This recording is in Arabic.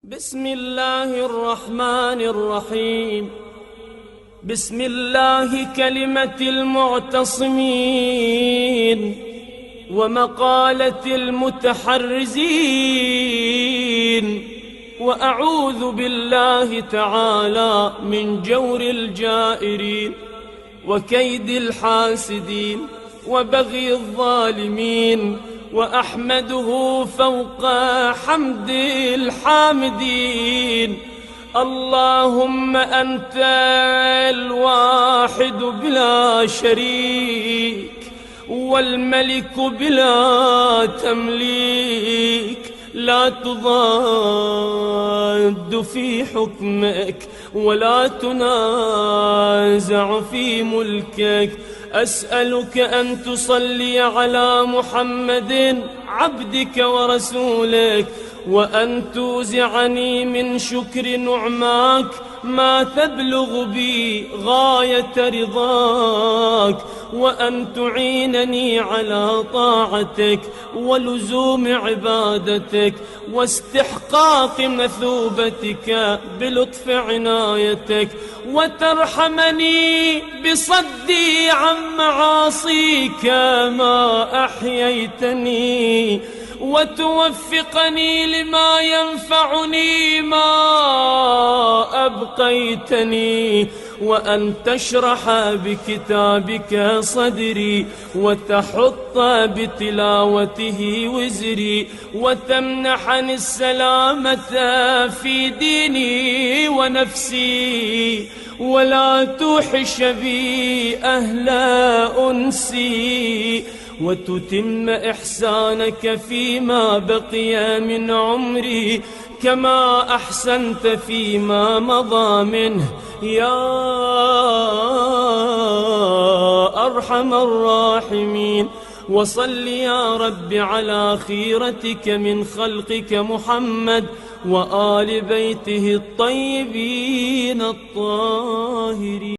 بسم الله الرحمن الرحيم. بسم الله كلمة المعتصمين ومقالة المتحرزين، وأعوذ بالله تعالى من جور الجائرين وكيد الحاسدين وبغي الظالمين، وأحمده فوق حمد الحامدين. اللهم أنت الواحد بلا شريك والملك بلا تمليك، لا تضاد في حكمك ولا تنازع في ملكك. أسألك أن تصلي على محمد عبدك ورسولك، وأن توزعني من شكر نعماك ما تبلغ بي غاية رضاك، وأن تعينني على طاعتك ولزوم عبادتك واستحقاق مثوبتك بلطف عنايتك، وترحمني بصدي عن معاصيك ما أحييتني، وتوفقني لما ينفعني ما أبقيتني، وأن تشرح بكتابك صدري وتحط بتلاوته وزري، وتمنحني السلامة في ديني ونفسي، ولا توحش بي أهل أنسي، وتتم إحسانك فيما بقي من عمري كما أحسنت فيما مضى منه يا أرحم الراحمين. وصل يا رب على خيرتك من خلقك محمد وآل بيته الطيبين الطاهرين.